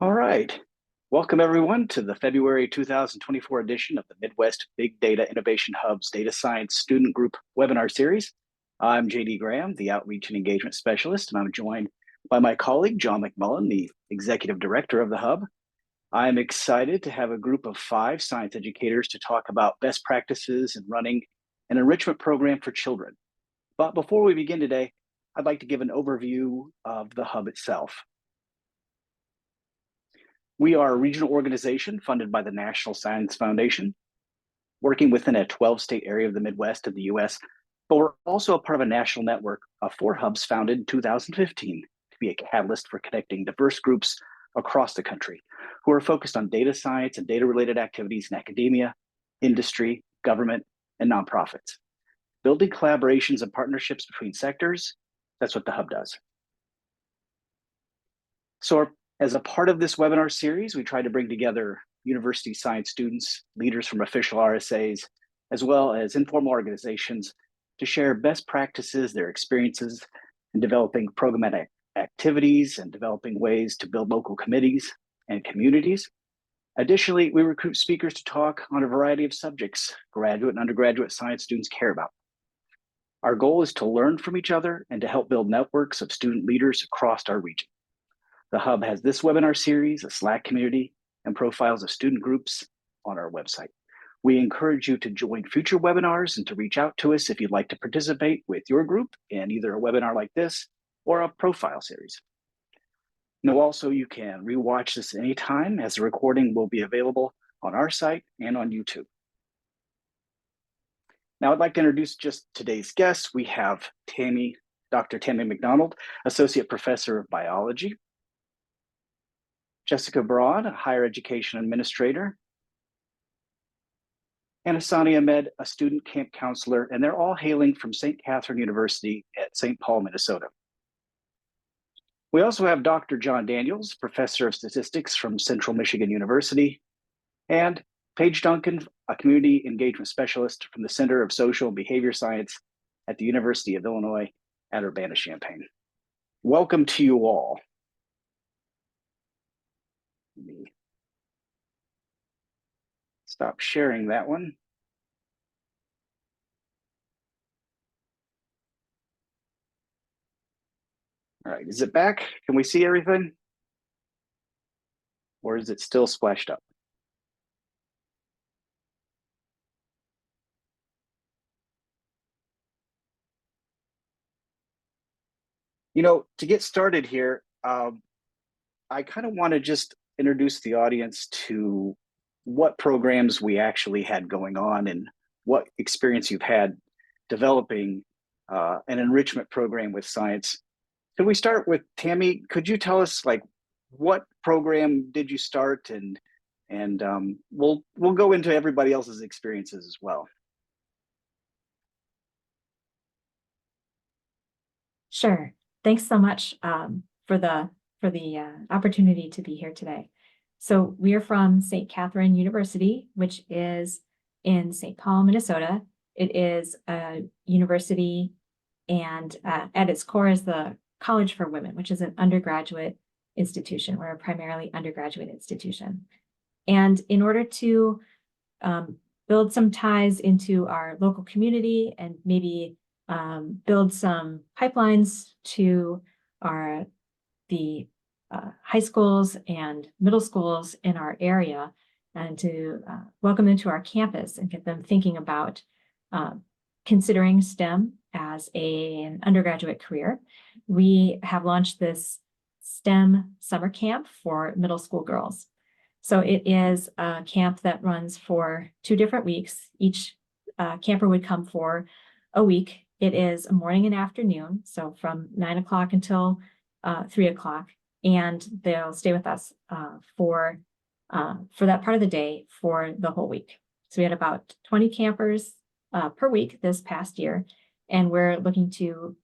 All right. Welcome, everyone, to the February 2024 edition of the Midwest Big Data Innovation Hub's Data Science Student Group webinar series. I'm JD Graham, the Outreach and Engagement Specialist, and I'm joined by my colleague, John McMullen, the Executive Director of the Hub. I'm excited to have a group of 5 science educators to talk about best practices in running an enrichment program for children. But before we begin today, I'd like to give an overview of the Hub itself. We are a regional organization funded by the National Science Foundation, working within a 12-state area of the Midwest of the US, but we're also a part of a national network of 4 hubs founded in 2015 to be a catalyst for connecting diverse groups across the country who are focused on data science and data-related activities in academia, industry, government, and nonprofits. Building collaborations and partnerships between sectors, that's what the Hub does. So as a part of this webinar series, we try to bring together university science students, leaders from official RSAs, as well as informal organizations to share best practices, their experiences in developing programmatic activities and developing ways to build local committees and communities. Additionally, we recruit speakers to talk on a variety of subjects graduate and undergraduate science students care about. Our goal is to learn from each other and to help build networks of student leaders across our region. The Hub has this webinar series, a Slack community, and profiles of student groups on our website. We encourage you to join future webinars and to reach out to us if you'd like to participate with your group in either a webinar like this or a profile series. Now, also, you can rewatch this anytime, as the recording will be available on our site and on YouTube. Now, I'd like to introduce just today's guests. We have Tami, Dr. Tami McDonald, Associate Professor of Biology, Jessica Braun, a higher education administrator, and Asanti Ahmed, a student camp counselor, and they're all hailing from St. Catherine University at St. Paul, Minnesota. We also have Dr. John Daniels, Professor of Statistics from Central Michigan University, and Paige Duncan, a Community Engagement Specialist from the Center of Social and Behavior Science at the University of Illinois at Urbana-Champaign. Welcome to you all. Let me stop sharing that one. All right, is it back? Can we see everything? Or is it still splashed up? You know, to get started here, I kind of want to just introduce the audience to what programs we actually had going on and what experience you've had developing an enrichment program with science. Can we start with Tami? Could you tell us, like, what program did you start, and we'll go into everybody else's experiences as well. Sure. Thanks so much for the opportunity to be here today. So we are from St. Catherine University, which is in St. Paul, Minnesota. It is a university, and at its core is the College for Women, which is an undergraduate institution. We're a primarily undergraduate institution. And in order to build some ties into our local community and maybe build some pipelines to the high schools and middle schools in our area, and to welcome them to our campus and get them thinking about considering STEM as an undergraduate career. We have launched this STEM summer camp for middle school girls. So it is a camp that runs for 2 different weeks. Each camper would come for a week. It is a morning and afternoon, so from 9 o'clock until 3 o'clock, and they'll stay with us for that part of the day for the whole week. So we had about 20 campers per week this past year, and we're looking to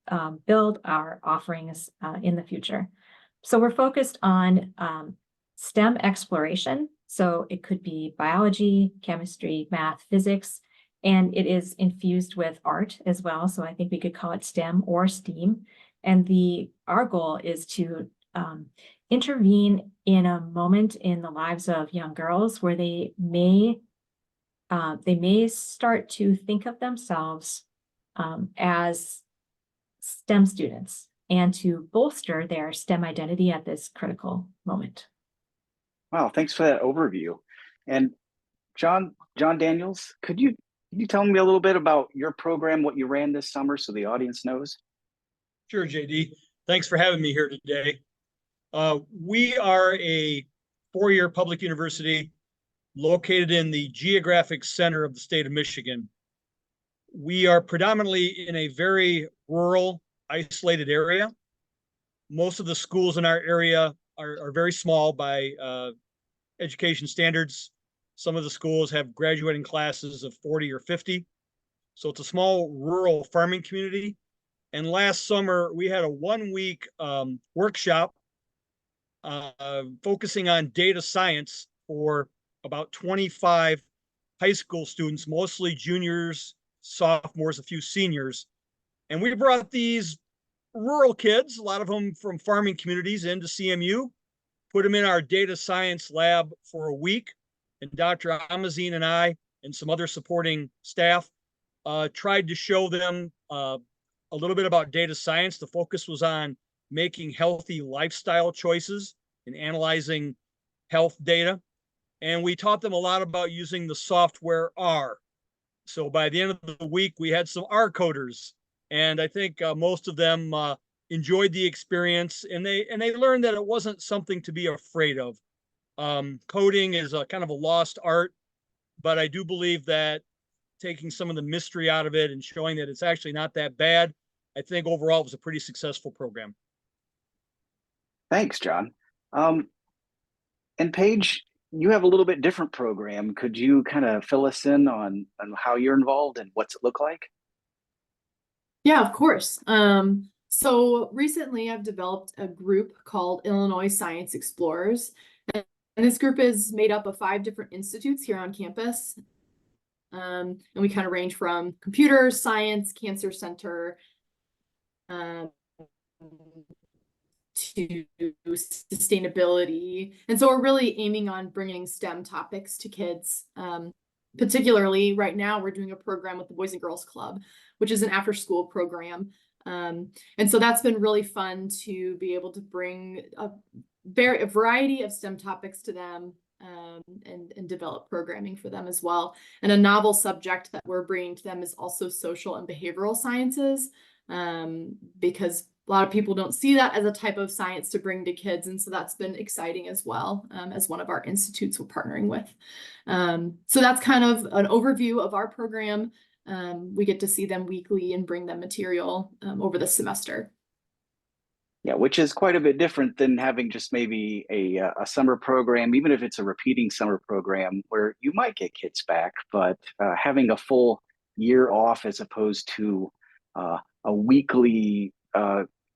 build our offerings in the future. So we're focused on STEM exploration. So it could be biology, chemistry, math, physics, and it is infused with art as well. So I think we could call it STEM or STEAM. And our goal is to intervene in a moment in the lives of young girls where they may start to think of themselves as STEM students and to bolster their STEM identity at this critical moment. Wow, thanks for that overview. And John Daniels, could you tell me a little bit about your program, what you ran this summer, so the audience knows? Sure, JD. Thanks for having me here today. We are a four-year public university located in the geographic center of the state of Michigan. We are predominantly in a very rural, isolated area. Most of the schools in our area are very small by education standards. Some of the schools have graduating classes of 40 or 50. So it's a small rural farming community. And last summer, we had a 1-week workshop focusing on data science for about 25 high school students, mostly juniors, sophomores, a few seniors. And we brought these rural kids, a lot of them from farming communities, into CMU, put them in our data science lab for a week. And Dr. Amazine and I and some other supporting staff tried to show them a little bit about data science. The focus was on making healthy lifestyle choices and analyzing health data. And we taught them a lot about using the software R. So by the end of the week, we had some R coders. And I think most of them enjoyed the experience, and they learned that it wasn't something to be afraid of. Coding is a kind of a lost art, but I do believe that taking some of the mystery out of it and showing that it's actually not that bad, I think overall it was a pretty successful program. Thanks, John. And Paige, you have a little bit different program. Could you kind of fill us in on how you're involved and what's it look like? Yeah, of course. So recently I've developed a group called Illinois Science Explorers. And this group is made up of 5 different institutes here on campus. And we kind of range from computer science, cancer center, to sustainability. And so we're really aiming on bringing STEM topics to kids. Particularly right now, we're doing a program with the Boys and Girls Club, which is an after-school program. And so that's been really fun to be able to bring a variety of STEM topics to them, and develop programming for them as well. And a novel subject that we're bringing to them is also social and behavioral sciences, because a lot of people don't see that as a type of science to bring to kids. And so that's been exciting as well, as one of our institutes we're partnering with. So that's kind of an overview of our program. We get to see them weekly and bring them material over the semester. Yeah, which is quite a bit different than having just maybe a summer program, even if it's a repeating summer program where you might get kids back, but having a full year off as opposed to a weekly,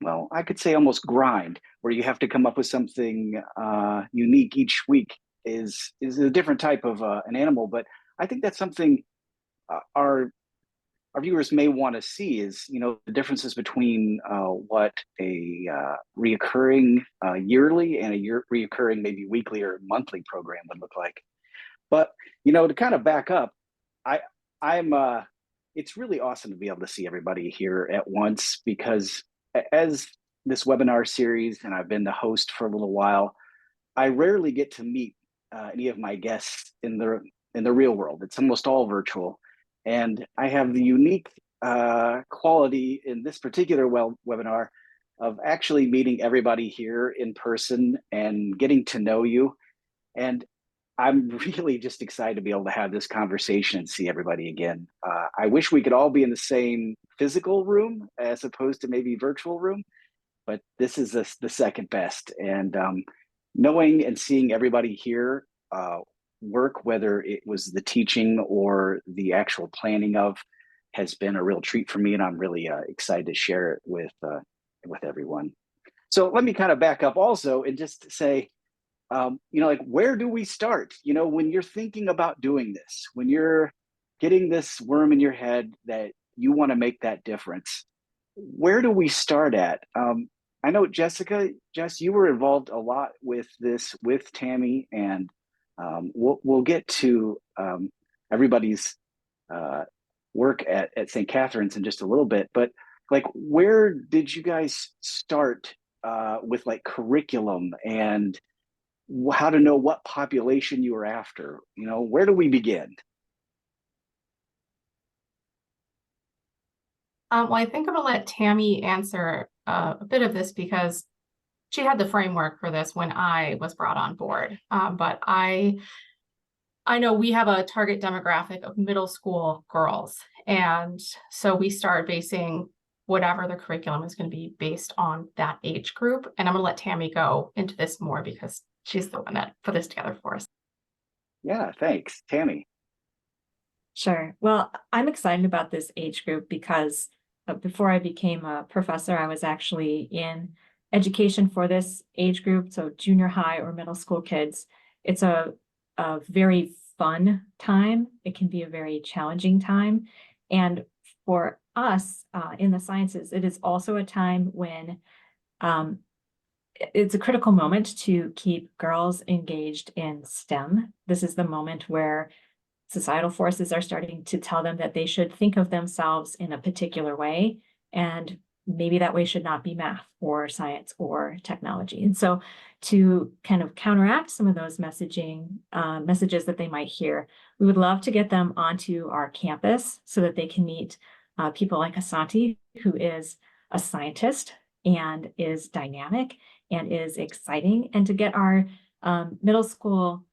well, I could say almost grind, where you have to come up with something unique each week is a different type of an animal. But I think that's something our viewers may want to see is, the differences between what a reoccurring yearly and a reoccurring maybe weekly or monthly program would look like. But, to kind of back up, it's really awesome to be able to see everybody here at once, because as this webinar series, and I've been the host for a little while, I rarely get to meet any of my guests in the real world. It's almost all virtual. And I have the unique quality in this particular webinar of actually meeting everybody here in person and getting to know you. And I'm really just excited to be able to have this conversation and see everybody again. I wish we could all be in the same physical room as opposed to maybe virtual room, but this is the second best. And knowing and seeing everybody here work, whether it was the teaching or the actual planning of, has been a real treat for me, and I'm really excited to share it with everyone. So let me kind of back up also and just say, like, where do we start? When you're thinking about doing this, when you're getting this worm in your head that you want to make that difference, where do we start at? I know Jess, you were involved a lot with this with Tami, and we'll get to everybody's work at St. Catherine's in just a little bit. But like, where did you guys start with like curriculum and how to know what population you were after? You know, where do we begin? Well, I think I'm gonna let Tami answer a bit of this because she had the framework for this when I was brought on board. But I know we have a target demographic of middle school girls, and so we start basing whatever the curriculum is going to be based on that age group. And I'm gonna let Tami go into this more because she's the one that put this together for us. Yeah, thanks, Tami. Sure. Well, I'm excited about this age group because before I became a professor, I was actually in education for this age group, so junior high or middle school kids. It's a very fun time. It can be a very challenging time. And for us in the sciences, it is also a time when it's a critical moment to keep girls engaged in STEM. This is the moment where societal forces are starting to tell them that they should think of themselves in a particular way, and maybe that way should not be math or science or technology. And so to kind of counteract some of those messages that they might hear, we would love to get them onto our campus so that they can meet people like Asanti, who is a scientist and is dynamic and is exciting, and to get our middle school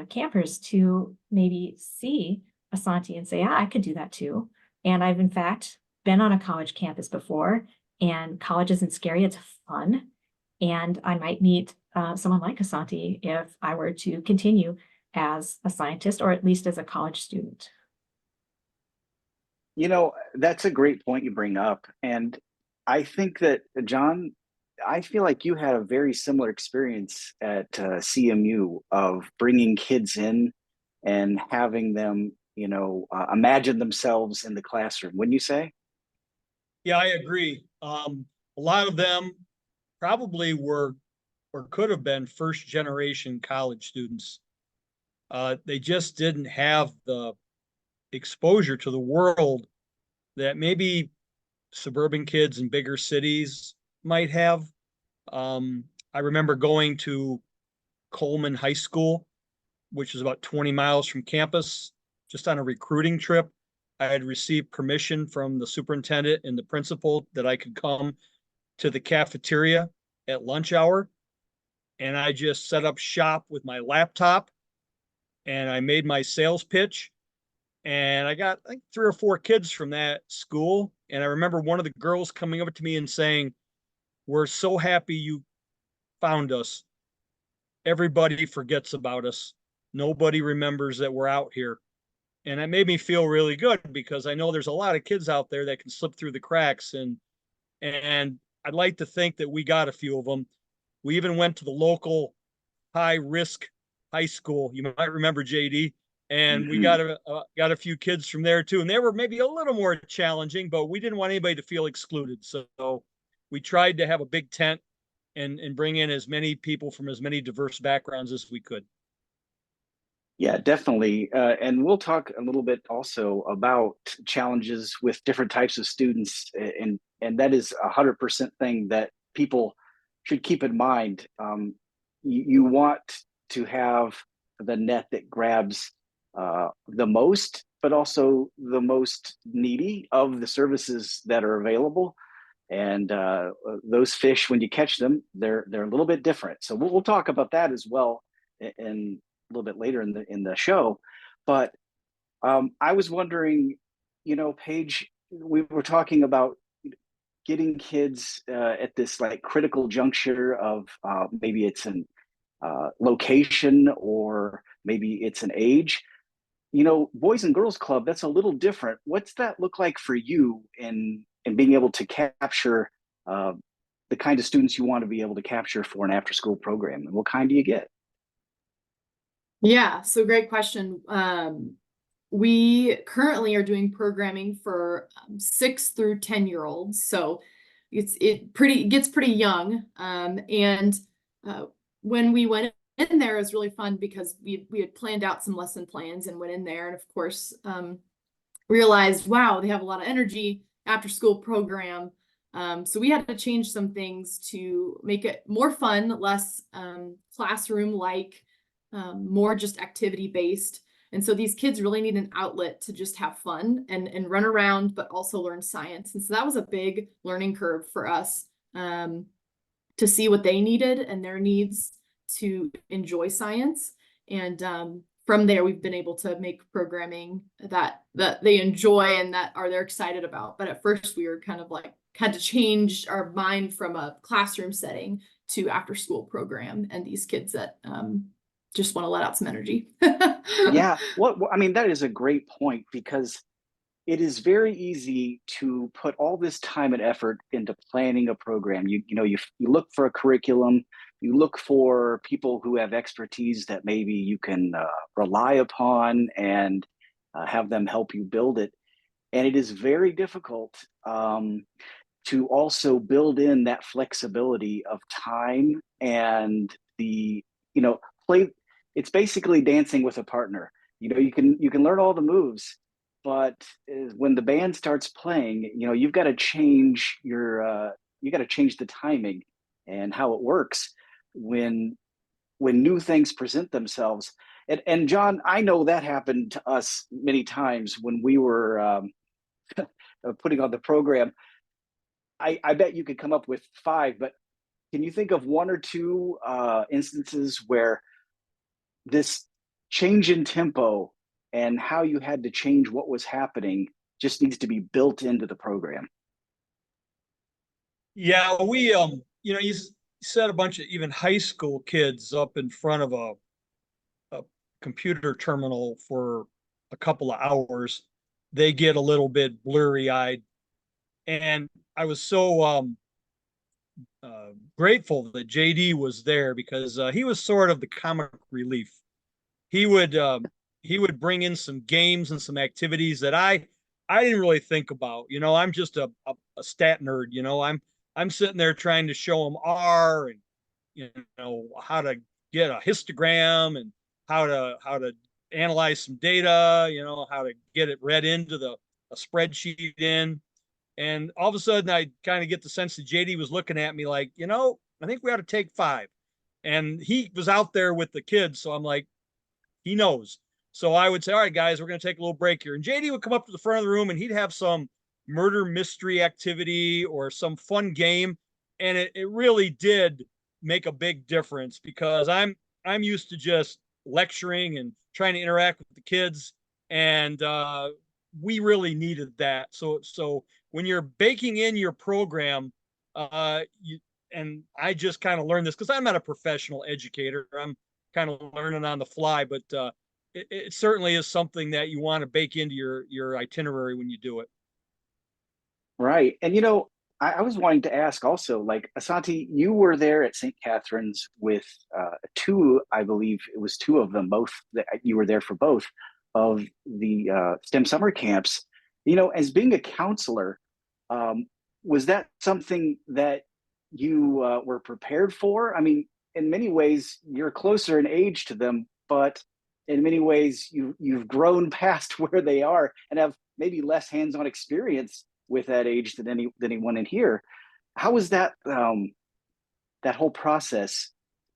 campers to maybe see Asanti and say, yeah, I could do that too. And I've in fact been on a college campus before, and college isn't scary, it's fun. And I might meet someone like Asanti if I were to continue as a scientist or at least as a college student. You know, that's a great point you bring up. And I think that, John, I feel like you had a very similar experience at CMU of bringing kids in and having them, you know, imagine themselves in the classroom. Wouldn't you say? Yeah, I agree. A lot of them probably were or could have been first generation college students. They just didn't have the exposure to the world that maybe suburban kids in bigger cities might have. I remember going to Coleman High School, which is about 20 miles from campus, just on a recruiting trip. I had received permission from the superintendent and the principal that I could come to the cafeteria at lunch hour. And I just set up shop with my laptop and I made my sales pitch. And I got like 3 or 4 kids from that school. And I remember one of the girls coming up to me and saying, "We're so happy you found us. Everybody forgets about us. Nobody remembers that we're out here." And that made me feel really good because I know there's a lot of kids out there that can slip through the cracks. And I'd like to think that we got a few of them. We even went to the local high risk high school. You might remember JD. And we got a few kids from there too. And they were maybe a little more challenging, but we didn't want anybody to feel excluded. So we tried to have a big tent and bring in as many people from as many diverse backgrounds as we could. Yeah, definitely. And we'll talk a little bit also about challenges with different types of students. And that is 100% thing that people should keep in mind. You want to have the net that grabs the most, but also the most needy of the services that are available. And those fish, when you catch them, they're a little bit different. So we'll talk about that as well in a little bit later in the show. But I was wondering, you know, Paige, we were talking about getting kids at this like critical juncture of maybe it's an location or maybe it's an age. You know, Boys and Girls Club, that's a little different. What's that look like for you in being able to capture the kind of students you want to be able to capture for an after school program? And what kind do you get? Yeah, so great question. We currently are doing programming for 6 through 10-year-olds. So it gets pretty young. When we went in there, it was really fun because we had planned out some lesson plans and went in there, and of course, realized, wow, they have a lot of energy, after school program. So we had to change some things to make it more fun, less classroom like, more just activity based. And so these kids really need an outlet to just have fun and run around, but also learn science. And so that was a big learning curve for us, to see what they needed and their needs to enjoy science. And from there, we've been able to make programming that they enjoy and that they're excited about. But at first we were kind of like, had to change our mind from a classroom setting to after school program and these kids that just want to let out some energy. Yeah, I mean, that is a great point, because it is very easy to put all this time and effort into planning a program. You look for a curriculum, you look for people who have expertise that maybe you can rely upon and have them help you build it. And it is very difficult to also build in that flexibility of time and play. It's basically dancing with a partner. You can learn all the moves, but when the band starts playing, you've got to change the timing and how it works when new things present themselves. And John, I know that happened to us many times when we were putting on the program. I bet you could come up with 5, but can you think of 1 or 2 instances where this change in tempo and how you had to change what was happening just needs to be built into the program? Yeah, we you set a bunch of even high school kids up in front of a computer terminal for a couple of hours. They get a little bit blurry-eyed, and I was so grateful that JD was there, because he was sort of the comic relief. He would bring in some games and some activities that I didn't really think about. I'm just a stat nerd. I'm sitting there trying to show them R and how to get a histogram and how to analyze some data. How to get it read into a spreadsheet in. And all of a sudden, I kind of get the sense that JD was looking at me like, I think we ought to take 5. And he was out there with the kids, so I'm like, he knows. So I would say, all right, guys, we're going to take a little break here. And JD would come up to the front of the room and he'd have some murder mystery activity or some fun game. And it really did make a big difference, because I'm used to just lecturing and trying to interact with the kids. And we really needed that. So when you're baking in your program, and I just kind of learned this because I'm not a professional educator. I'm kind of learning on the fly, but it certainly is something that you want to bake into your itinerary when you do it. Right. And I was wanting to ask also, like, Asanti, you were there at St. Catherine's with 2, I believe it was 2 of them, both that you were there for both of the STEM summer camps. As being a counselor, was that something that you were prepared for? I mean, in many ways, you're closer in age to them, but in many ways, you've grown past where they are and have maybe less hands-on experience with that age than anyone in here. How was that that whole process?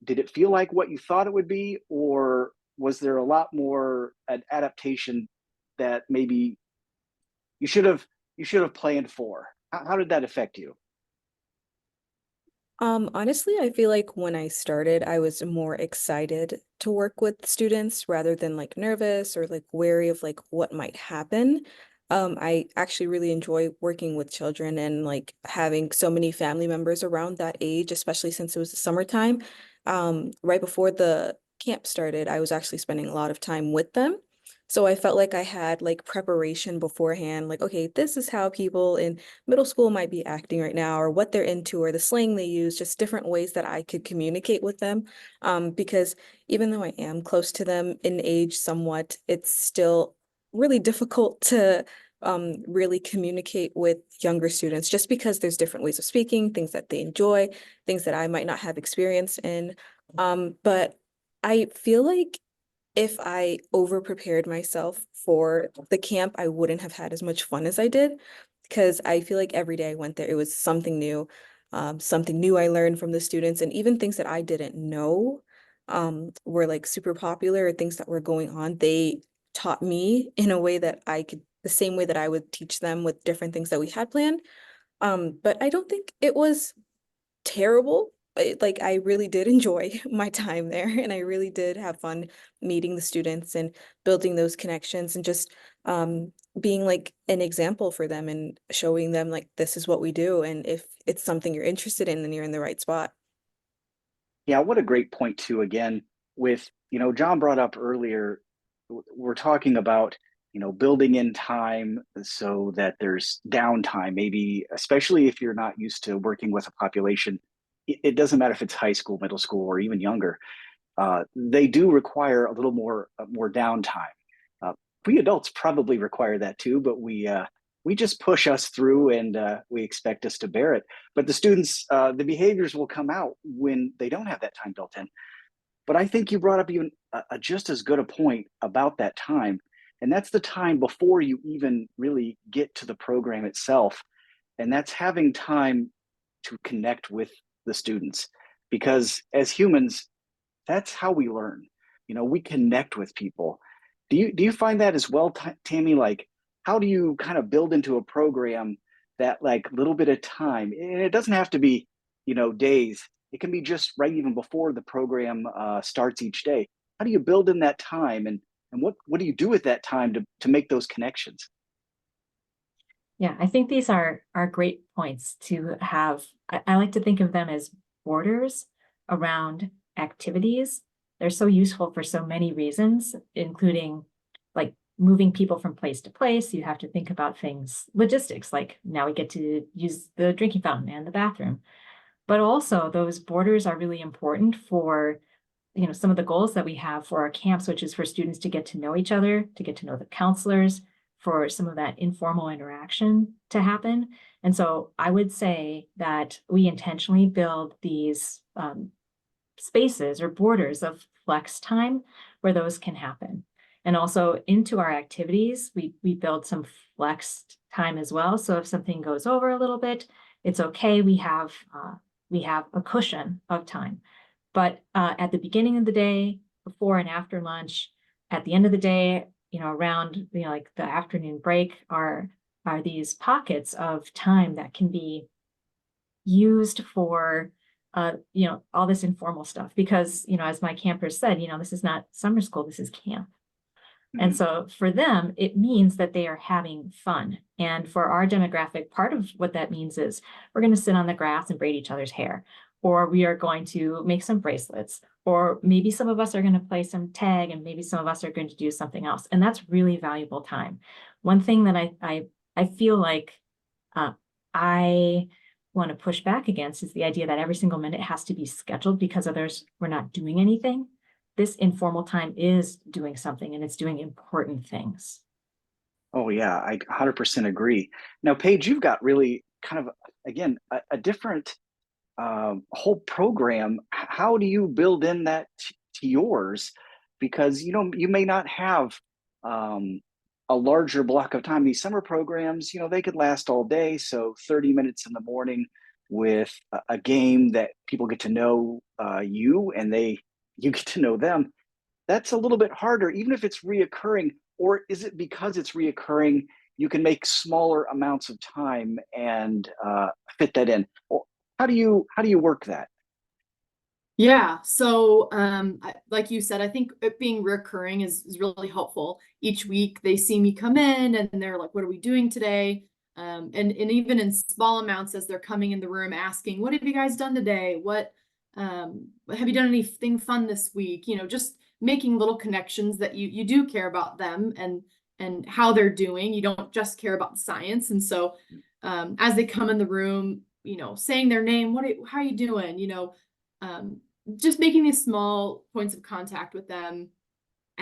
Did it feel like what you thought it would be, or was there a lot more an adaptation that maybe you should have planned for? How did that affect you? Honestly, I feel like when I started, I was more excited to work with students rather than like nervous or like wary of like what might happen. I actually really enjoy working with children and like having so many family members around that age, especially since it was the summertime. Right before the camp started, I was actually spending a lot of time with them. So I felt like I had like preparation beforehand, like, okay, this is how people in middle school might be acting right now, or what they're into, or the slang they use, just different ways that I could communicate with them. Because even though I am close to them in age somewhat, it's still really difficult to really communicate with younger students, just because there's different ways of speaking, things that they enjoy, things that I might not have experience in. But I feel like if I over prepared myself for the camp, I wouldn't have had as much fun as I did, because I feel like every day I went there, it was something new I learned from the students, and even things that I didn't know were like super popular, or things that were going on. They taught me in a way that I could, the same way that I would teach them with different things that we had planned. But I don't think it was terrible. Like, I really did enjoy my time there, and I really did have fun meeting the students and building those connections, and just being like an example for them and showing them like, this is what we do, and if it's something you're interested in, then you're in the right spot. Yeah, what a great point too. Again, with, John brought up earlier, we're talking about, building in time so that there's downtime, maybe, especially if you're not used to working with a population. It doesn't matter if it's high school, middle school, or even younger. They do require a little more downtime. We adults probably require that too, but we just push us through, and we expect us to bear it. But the students, the behaviors will come out when they don't have that time built in. But I think you brought up even just as good a point about that time. And that's the time before you even really get to the program itself. And that's having time to connect with the students. Because as humans, that's how we learn. We connect with people. Do you find that as well, Tami? Like, how do you kind of build into a program that, like, little bit of time? And it doesn't have to be, days. It can be just right even before the program starts each day. How do you build in that time, and what do you do with that time to make those connections? Yeah, I think these are great points to have. I like to think of them as borders around activities. They're so useful for so many reasons, including like moving people from place to place. You have to think about things, logistics, like now we get to use the drinking fountain and the bathroom. But also those borders are really important for, some of the goals that we have for our camps, which is for students to get to know each other, to get to know the counselors, for some of that informal interaction to happen. And so I would say that we intentionally build these spaces or borders of flex time where those can happen. And also into our activities, we build some flexed time as well. So if something goes over a little bit, it's okay. We have a cushion of time. But at the beginning of the day, before and after lunch, at the end of the day, around like the afternoon break, are these pockets of time that can be used for all this informal stuff. Because as my campers said, this is not summer school, this is camp. And so for them, it means that they are having fun. And for our demographic, part of what that means is we're going to sit on the grass and braid each other's hair, or we are going to make some bracelets, or maybe some of us are going to play some tag, and maybe some of us are going to do something else. And that's really valuable time. One thing that I feel like I want to push back against is the idea that every single minute has to be scheduled because others we're not doing anything. This informal time is doing something, and it's doing important things. Oh yeah, I 100% agree. Now, Paige, you've got really kind of, again, a different whole program. How do you build in that to yours? Because you may not have a larger block of time. These summer programs, they could last all day. So 30 minutes in the morning with a game that people get to know you, and you get to know them. That's a little bit harder, even if it's reoccurring. Or is it because it's reoccurring, you can make smaller amounts of time and fit that in? Or how do you work that? Yeah, so like you said, I think it being recurring is really helpful. Each week they see me come in and they're like, what are we doing today? And even in small amounts as they're coming in the room asking, what have you guys done today? What have you done anything fun this week? Just making little connections that you do care about them and how they're doing. You don't just care about the science. And so as they come in the room, saying their name, how are you doing? Just making these small points of contact with them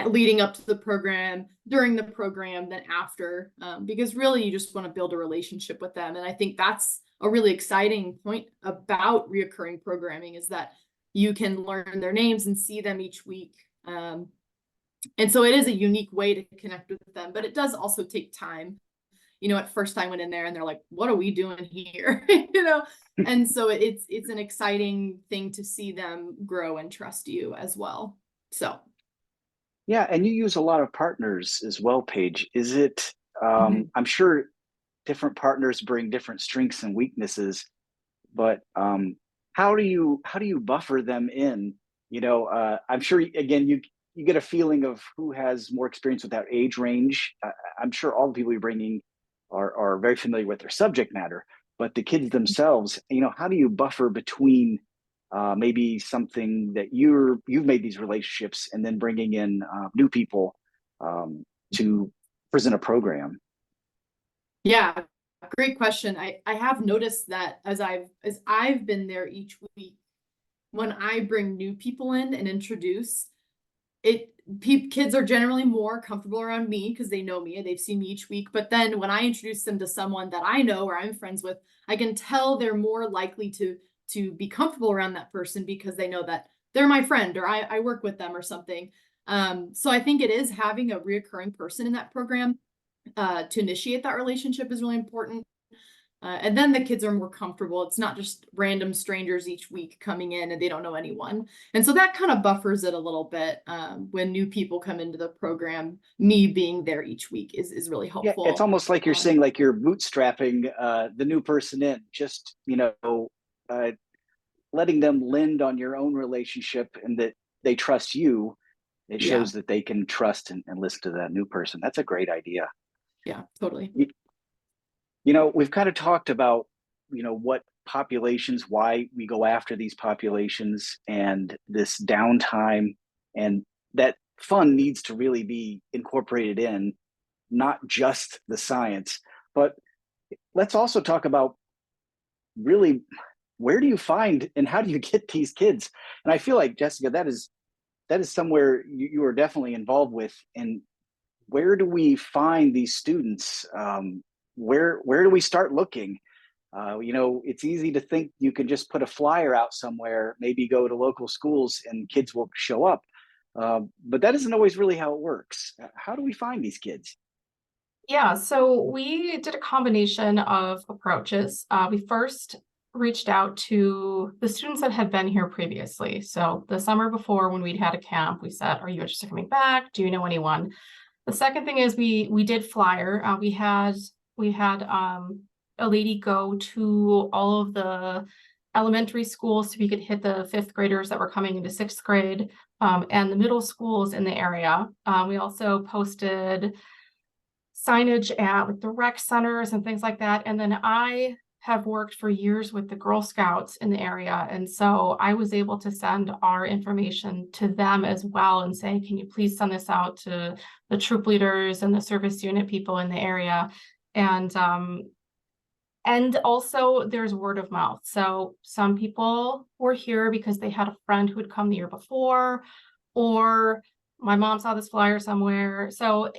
leading up to the program, during the program, then after, because really you just want to build a relationship with them. And I think that's a really exciting point about reoccurring programming, is that you can learn their names and see them each week. And so it is a unique way to connect with them, but it does also take time. At first I went in there and they're like, what are we doing here? And so it's an exciting thing to see them grow and trust you as well. So. Yeah, and you use a lot of partners as well, Paige. Is it, I'm sure different partners bring different strengths and weaknesses, but how do you buffer them in? I'm sure, again, you get a feeling of who has more experience with that age range. I'm sure all the people you're bringing are very familiar with their subject matter, but the kids themselves, how do you buffer between maybe something that you've made these relationships and then bringing in new people to present a program? Yeah, great question. I have noticed that as I've been there each week, when I bring new people in and introduce it, kids are generally more comfortable around me because they know me and they've seen me each week. But then when I introduce them to someone that I know or I'm friends with, I can tell they're more likely to be comfortable around that person because they know that they're my friend or I work with them or something. So I think it is having a reoccurring person in that program to initiate that relationship is really important. And then the kids are more comfortable. It's not just random strangers each week coming in and they don't know anyone. And so that kind of buffers it a little bit when new people come into the program. Me being there each week is really helpful. Yeah, it's almost like you're saying, like you're bootstrapping the new person in, just, letting them lend on your own relationship and that they trust you. It shows that they can trust and listen to that new person. That's a great idea. Yeah, totally. We've kind of talked about, what populations, why we go after these populations and this downtime, and that fun needs to really be incorporated in, not just the science. But let's also talk about really, where do you find and how do you get these kids? And I feel like, Jessica, that is somewhere you are definitely involved with. And where do we find these students? Where do we start looking? It's easy to think you can just put a flyer out somewhere, maybe go to local schools and kids will show up. But that isn't always really how it works. How do we find these kids? Yeah, so we did a combination of approaches. We first reached out to the students that had been here previously. So the summer before, when we'd had a camp, we said, are you interested in coming back? Do you know anyone? The second thing is we did flyer. We had a lady go to all of the elementary schools so we could hit the 5th graders that were coming into 6th grade and the middle schools in the area. We also posted signage at like the rec centers and things like that. And then I have worked for years with the Girl Scouts in the area. And so I was able to send our information to them as well and say, can you please send this out to the troop leaders and the service unit people in the area? And also there's word of mouth. So some people were here because they had a friend who had come the year before, or my mom saw this flyer somewhere. So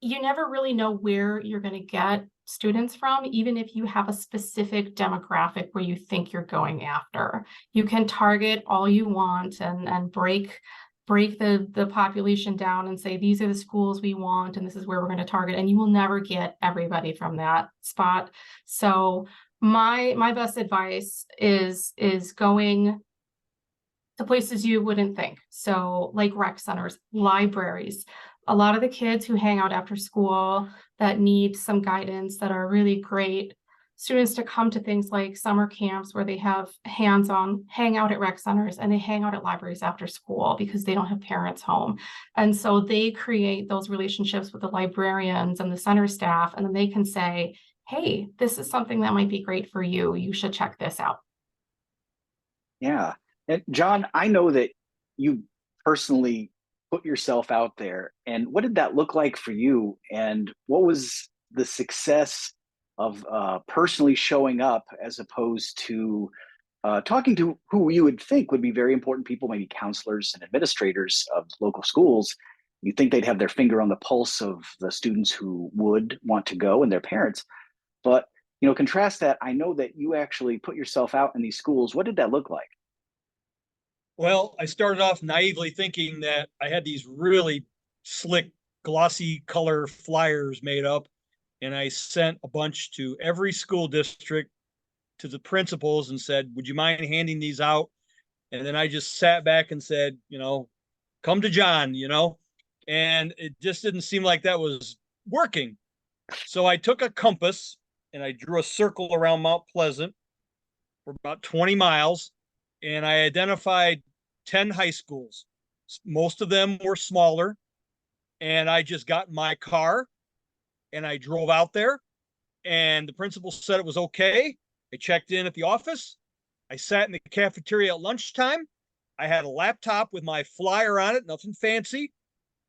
you never really know where you're going to get students from, even if you have a specific demographic where you think you're going after. You can target all you want and break the population down and say, these are the schools we want, and this is where we're going to target. And you will never get everybody from that spot. So my best advice is going to places you wouldn't think. So like rec centers, libraries. A lot of the kids who hang out after school that need some guidance, that are really great students to come to things like summer camps where they have hands-on, hang out at rec centers, and they hang out at libraries after school because they don't have parents home. And so they create those relationships with the librarians and the center staff, and then they can say, hey, this is something that might be great for you. You should check this out. Yeah. And John, I know that you personally put yourself out there. And what did that look like for you? And what was the success of personally showing up as opposed to talking to who you would think would be very important people, maybe counselors and administrators of local schools, You think they'd have their finger on the pulse of the students who would want to go and their parents. But, contrast that. I know that you actually put yourself out in these schools. What did that look like? Well, I started off naively thinking that I had these really slick, glossy color flyers made up, and I sent a bunch to every school district, to the principals, and said, "Would you mind handing these out?" And then I just sat back and said, "Come to John," and it just didn't seem like that was working. So I took a compass and I drew a circle around Mount Pleasant for about 20 miles, and I identified 10 high schools. Most of them were smaller, and I just got in my car and I drove out there, and the principal said it was okay. I checked in at the office. I sat in the cafeteria at lunchtime. I had a laptop with my flyer on it, nothing fancy.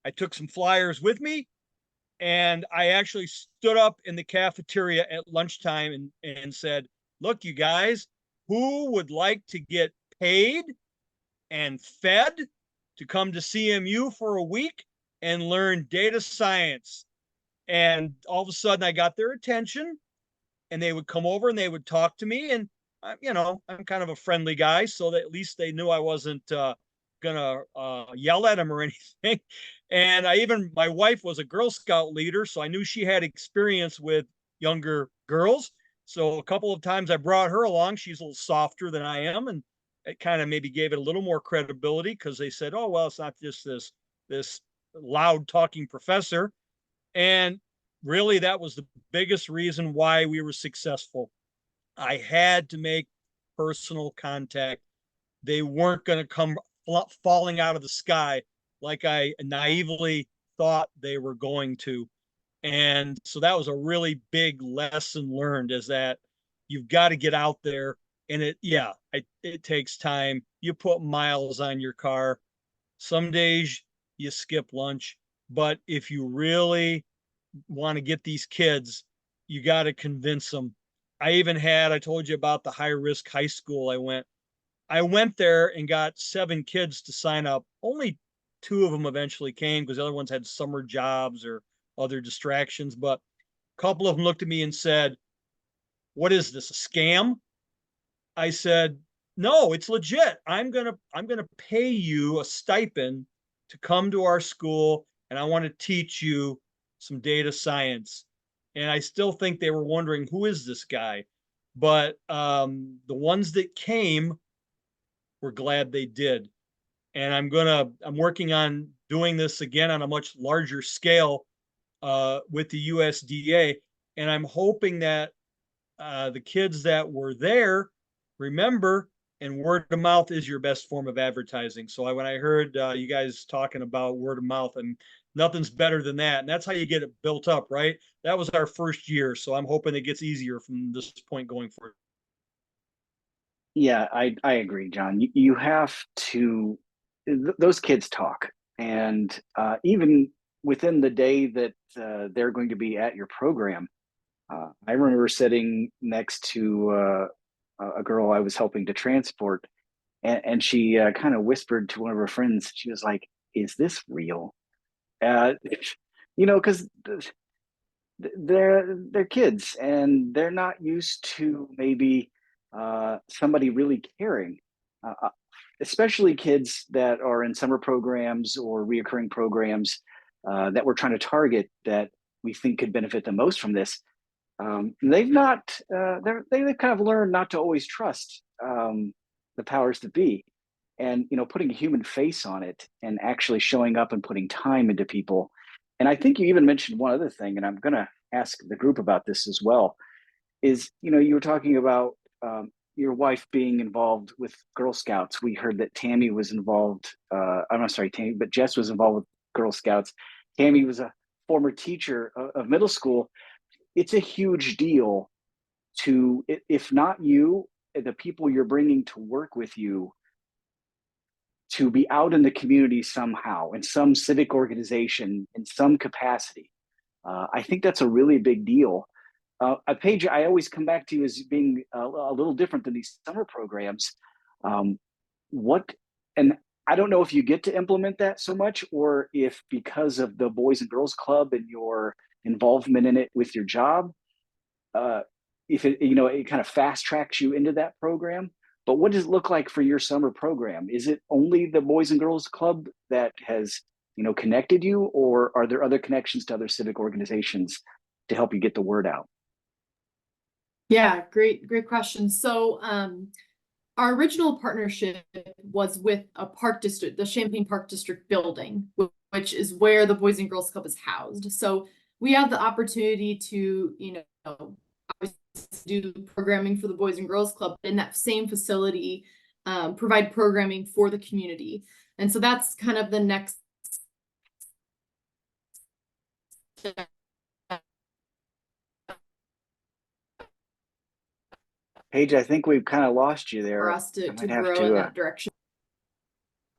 I took some flyers with me, and I actually stood up in the cafeteria at lunchtime and said, "Look, you guys, who would like to get paid and fed to come to CMU for a week and learn data science?" And all of a sudden I got their attention, and they would come over and they would talk to me. And, I'm kind of a friendly guy, so that at least they knew I wasn't gonna yell at them or anything. And my wife was a Girl Scout leader, so I knew she had experience with younger girls. So a couple of times I brought her along. She's a little softer than I am, and it kind of maybe gave it a little more credibility, because they said, "Oh, well, it's not just this loud talking professor." And really, that was the biggest reason why we were successful. I had to make personal contact. They weren't going to come falling out of the sky like I naively thought they were going to. And so that was a really big lesson learned, is that you've got to get out there. And it takes time. You put miles on your car. Some days you skip lunch. But if you really want to get these kids, you got to convince them. I told you about the high risk high school I went there and got 7 kids to sign up. Only 2 of them eventually came, because the other ones had summer jobs or other distractions. But a couple of them looked at me and said, "What is this, a scam?" I said, "No, it's legit. I'm gonna pay you a stipend to come to our school, and I want to teach you some data science." And I still think they were wondering, who is this guy? But the ones that came were glad they did. And I'm working on doing this again on a much larger scale with the USDA. And I'm hoping that the kids that were there remember, and word of mouth is your best form of advertising. So when I heard you guys talking about word of mouth, and nothing's better than that. And that's how you get it built up, right? That was our first year. So I'm hoping it gets easier from this point going forward. Yeah, I agree, John. You have to, those kids talk. And even within the day that they're going to be at your program, I remember sitting next to a girl I was helping to transport, and she kind of whispered to one of her friends. She was like, "Is this real?" Uh, because they're kids, and they're not used to maybe somebody really caring. Especially kids that are in summer programs or reoccurring programs that we're trying to target, that we think could benefit the most from this. They've not they've kind of learned not to always trust the powers that be, and putting a human face on it and actually showing up and putting time into people. And I think you even mentioned one other thing, and I'm going to ask the group about this as well. Is you were talking about your wife being involved with Girl Scouts. We heard that Tami was involved. I'm not sorry, Tami, but Jess was involved with Girl Scouts. Tami was a former teacher of middle school. It's a huge deal to, if not you, the people you're bringing to work with you, to be out in the community somehow, in some civic organization, in some capacity. I think that's a really big deal. Paige, I always come back to you as being a little different than these summer programs. What, and I don't know if you get to implement that so much, or if because of the Boys and Girls Club and your involvement in it with your job, uh, if it, you know, it kind of fast tracks you into that program. But what does it look like for your summer program? Is it only the Boys and Girls Club that has, you know, connected you, or are there other connections to other civic organizations to help you get the word out? Yeah, great question. So our original partnership was with a park district, the Champaign Park District building, which is where the Boys and Girls Club is housed. So we have the opportunity to, you know, do programming for the Boys and Girls Club in that same facility, provide programming for the community. And so that's kind of the next step Paige, I think we've kind of lost you for there. us to I might have grow in to. that direction.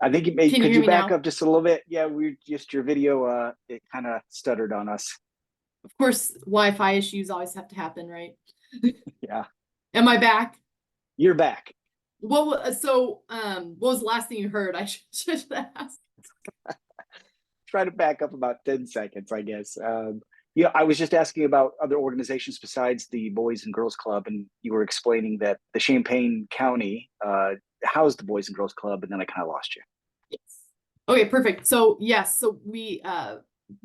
I think you may. Can you Could hear you me back now? up just a little bit? Yeah, we just your video. It kind of stuttered on us. Of course, Wi-Fi issues always have to happen, right? Yeah, Am I back? you're back. What was the last thing you heard? I should ask. Try to back up about 10 seconds, I guess. Yeah, I was just asking about other organizations besides the Boys and Girls Club, and you were explaining that the Champaign County housed the Boys and Girls Club, and then I kind of lost you. Yes. Okay, perfect. So yes, so we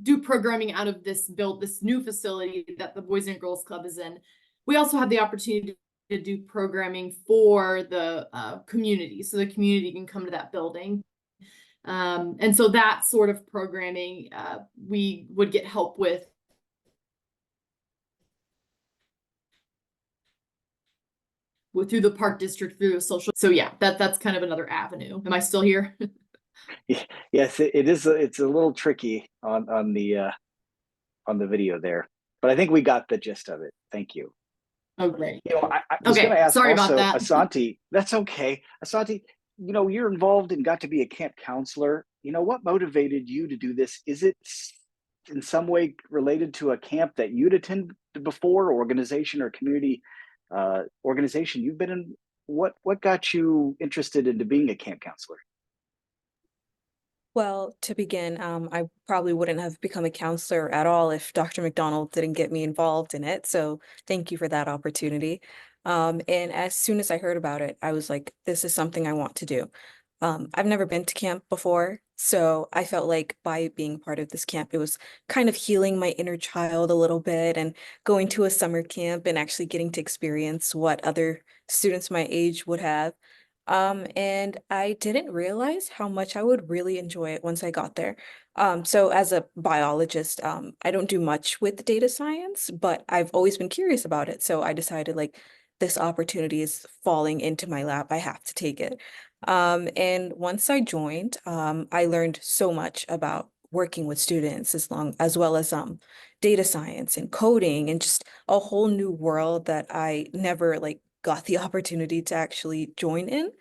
do programming out of this new facility that the Boys and Girls Club is in. We also have the opportunity to do programming for the community, so the community can come to that building. And so that sort of programming we would get help with through the park district, through a social. So yeah, that's kind of another avenue. Am I still here? Yes, it is. It's a little tricky on the video there, but I think we got the gist of it. Thank you. Oh, great. You know, I was going Okay, to ask sorry about also, that. Asanti. That's okay, Asanti. You know, you're involved and got to be a camp counselor. You know, what motivated you to do this? Is it in some way related to a camp that you'd attended before, organization or community organization you've been in? What got you interested into being a camp counselor? Well, to begin, I probably wouldn't have become a counselor at all if Dr. McDonald didn't get me involved in it. So thank you for that opportunity. And as soon as I heard about it, I was like, this is something I want to do. I've never been to camp before, so I felt like by being part of this camp, it was kind of healing my inner child a little bit and going to a summer camp and actually getting to experience what other students my age would have. And I didn't realize how much I would really enjoy it once I got there. So as a biologist, I don't do much with data science, but I've always been curious about it. So I decided like this opportunity is falling into my lap. I have to take it. And once I joined, I learned so much about working with students as well as data science and coding and just a whole new world that I never like got the opportunity to actually join in.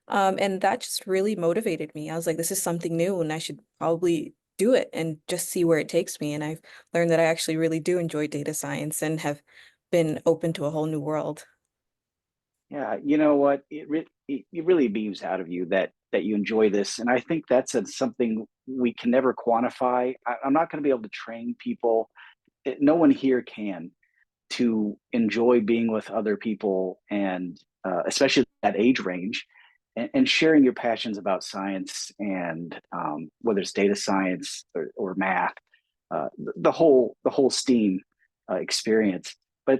And that just really motivated me. I was like, this is something new and I should probably do it and just see where it takes me. And I've learned that I actually really do enjoy data science and have been open to a whole new world. Yeah, you know what? It really beams out of you that you enjoy this, and I think that's something we can never quantify. I'm not going to be able to train people. No one here can to enjoy being with other people, and especially that age range, and sharing your passions about science and whether it's data science or math, the whole STEAM experience. But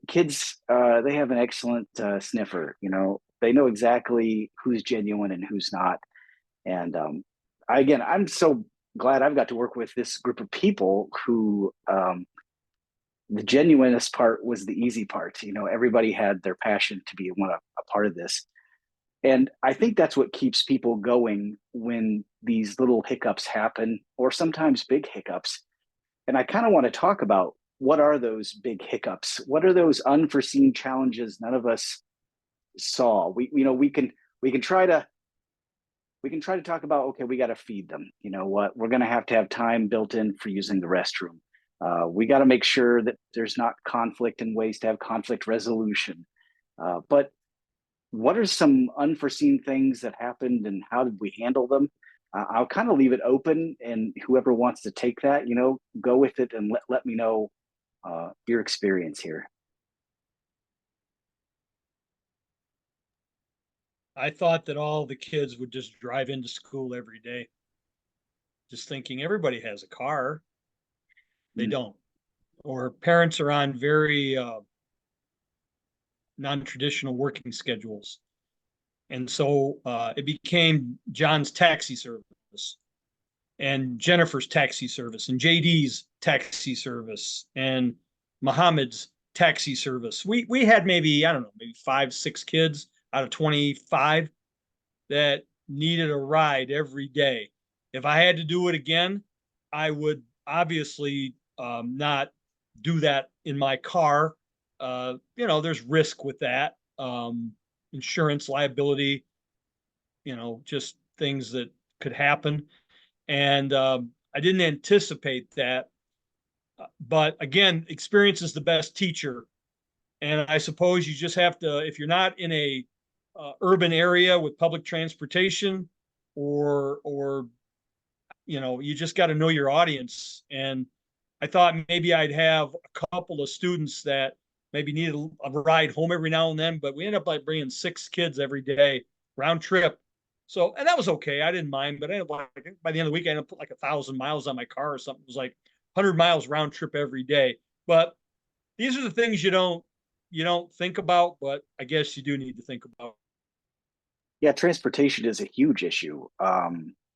kids, they have an excellent sniffer. You know, they know exactly who's genuine and who's not. And again, I'm so glad I've got to work with this group of people who the genuineness part was the easy part. You know, everybody had their passion to be a part of this. And I think that's what keeps people going when these little hiccups happen, or sometimes big hiccups. And I kind of want to talk about what are those big hiccups? What are those unforeseen challenges none of us saw? We can try to talk about, okay, we got to feed them. You know what? We're going to have time built in for using the restroom. We got to make sure that there's not conflict and ways to have conflict resolution. But what are some unforeseen things that happened and how did we handle them? I'll kind of leave it open, and whoever wants to take that, go with it and let me know your experience here. I thought that all the kids would just drive into school every day, just thinking everybody has a car. They don't. Or parents are on very non-traditional working schedules. And so it became John's taxi service and Jennifer's taxi service and JD's taxi service and Mohammed's taxi service. We had maybe, I don't know, maybe 5, 6 kids out of 25 that needed a ride every day. If I had to do it again, I would obviously not do that in my car. There's risk with that. Insurance liability, just things that could happen. And I didn't anticipate that. But again, experience is the best teacher. And I suppose you just have to, if you're not in a urban area with public transportation, or you just got to know your audience. And I thought maybe I'd have a couple of students that maybe needed a ride home every now and then, but we ended up like bringing 6 kids every day round trip. So, and that was okay. I didn't mind, but I ended up by the end of the week, I ended up put like 1,000 miles on my car or something. It was like 100 miles round trip every day. But these are the things you don't think about, but I guess you do need to think about. Yeah, transportation is a huge issue.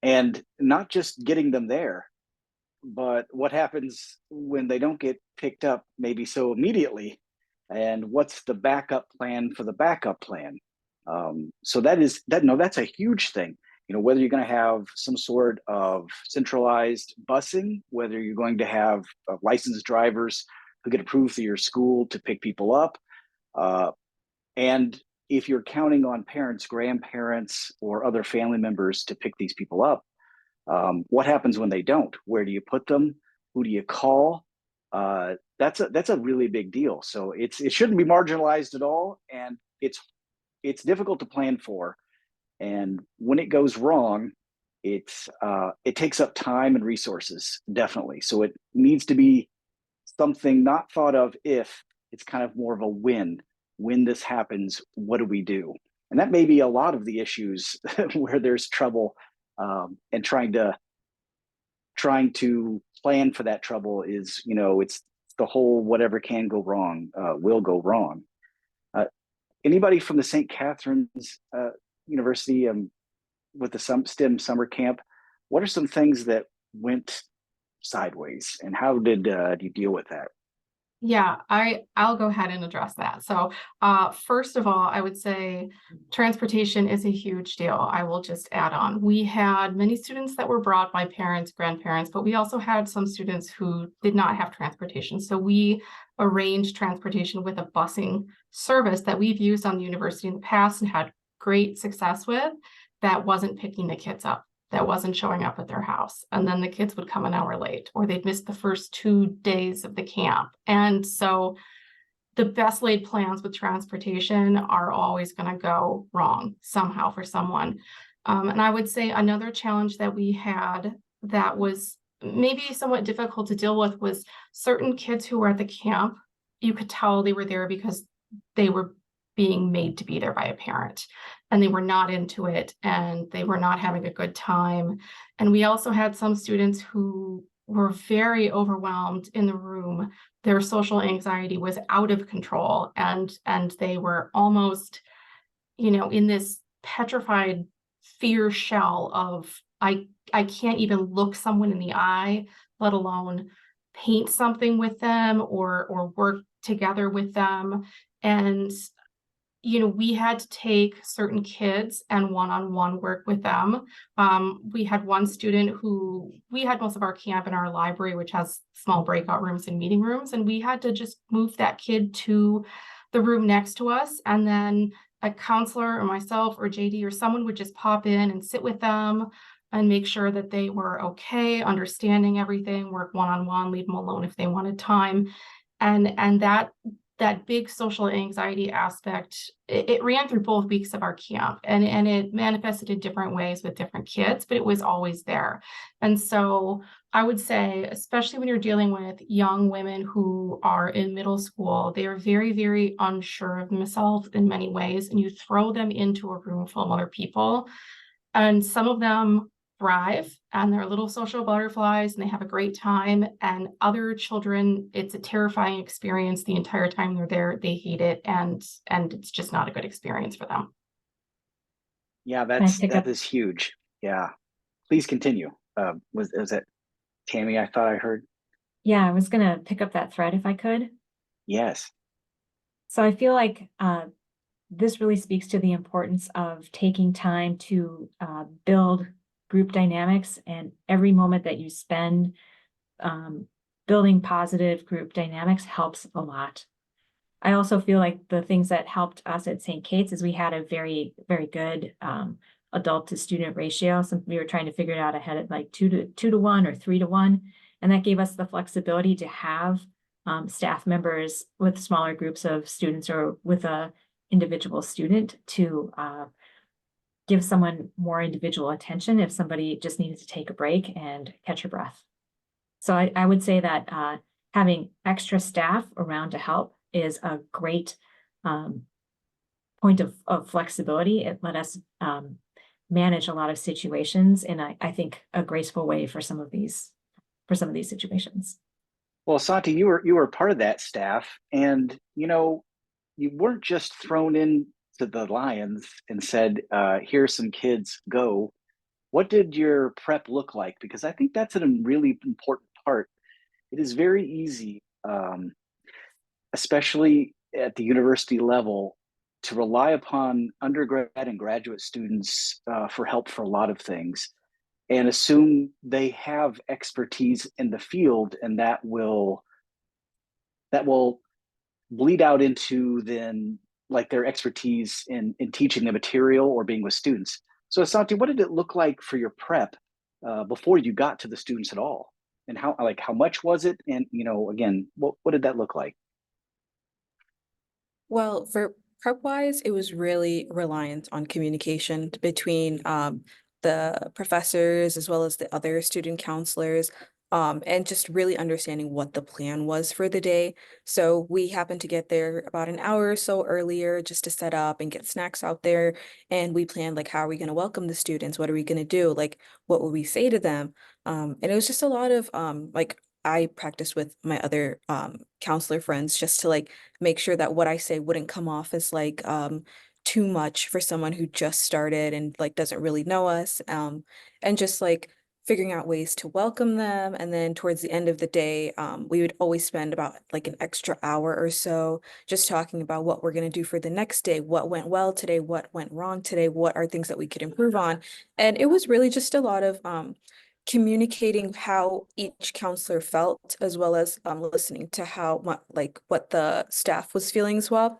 And not just getting them there, but what happens when they don't get picked up maybe so immediately, and what's the backup plan for the backup plan? So that's a huge thing. Whether you're going to have some sort of centralized busing, whether you're going to have licensed drivers who get approved through your school to pick people up, and if you're counting on parents, grandparents, or other family members to pick these people up, what happens when they don't? Where do you put them? Who do you call? That's a really big deal. So it shouldn't be marginalized at all, and it's difficult to plan for. And when it goes wrong, it takes up time and resources, definitely. So it needs to be something not thought of if, it's kind of more of a when. When this happens, what do we do? And that may be a lot of the issues where there's trouble, and trying to plan for that trouble is, it's the whole whatever can go wrong will go wrong. Anybody from the St. Catherine's University with the STEM summer camp, what are some things that went sideways, and how did you deal with that? Yeah, I'll go ahead and address that. So first of all, I would say transportation is a huge deal. I will just add on. We had many students that were brought by parents, grandparents, but we also had some students who did not have transportation. So we arranged transportation with a busing service that we've used on the university in the past and had great success with, that wasn't picking the kids up, that wasn't showing up at their house. And then the kids would come an hour late, or they'd miss the first 2 days of the camp. And so the best laid plans with transportation are always going to go wrong somehow for someone. And I would say another challenge that we had that was maybe somewhat difficult to deal with was certain kids who were at the camp. You could tell they were there because they were being made to be there by a parent, and they were not into it, and they were not having a good time. And we also had some students who were very overwhelmed in the room. Their social anxiety was out of control, and they were almost, in this petrified fear shell of, I can't even look someone in the eye, let alone paint something with them or work together with them. And we had to take certain kids and one-on-one work with them. We had one student who, we had most of our camp in our library, which has small breakout rooms and meeting rooms. And we had to just move that kid to the room next to us. And then a counselor or myself or JD or someone would just pop in and sit with them and make sure that they were okay, understanding everything, work one-on-one, leave them alone if they wanted time. And that big social anxiety aspect, it ran through both weeks of our camp, and it manifested in different ways with different kids, but it was always there. And so I would say, especially when you're dealing with young women who are in middle school, they are very, very unsure of themselves in many ways, and you throw them into a room full of other people, and some of them thrive and they're little social butterflies and they have a great time, and other children, it's a terrifying experience the entire time they're there. They hate it, and it's just not a good experience for them. Yeah, Can I pick that up? is huge. Yeah, please continue. Was it Tami? I thought I heard. Yeah, I was gonna pick up that thread if I could. Yes. So I feel like this really speaks to the importance of taking time to build group dynamics, and every moment that you spend building positive group dynamics helps a lot. I also feel like the things that helped us at St. Kate's is we had a very, very good adult to student ratio. So we were trying to figure it out ahead at like 2 to 1 or 3 to 1. And that gave us the flexibility to have staff members with smaller groups of students or with a individual student to give someone more individual attention if somebody just needed to take a break and catch your breath. So I would say that having extra staff around to help is a great point of flexibility. It let us manage a lot of situations in I think a graceful way for some of these situations. Well, Asanti, you were part of that staff, and you weren't just thrown in to the Lions and said, "Here's some kids, go." What did your prep look like? Because I think that's a really important part. It is very easy, especially at the university level, to rely upon undergrad and graduate students for help for a lot of things, and assume they have expertise in the field, and that will bleed out into then like their expertise in teaching the material or being with students. So Asanti, what did it look like for your prep before you got to the students at all? And how much was it? And again, what did that look like? Well, for prep wise, it was really reliant on communication between the professors as well as the other student counselors, and just really understanding what the plan was for the day. So we happened to get there about an hour or so earlier just to set up and get snacks out there. And we planned like, how are we going to welcome the students? What are we going to do? Like, what will we say to them? And it was just a lot of like, I practiced with my other counselor friends just to like make sure that what I say wouldn't come off as like too much for someone who just started and like doesn't really know us. And just like figuring out ways to welcome them. And then towards the end of the day, we would always spend about like an extra hour or so just talking about what we're going to do for the next day, what went well today, what went wrong today, what are things that we could improve on. And it was really just a lot of communicating how each counselor felt, as well as listening to what the staff was feeling as well,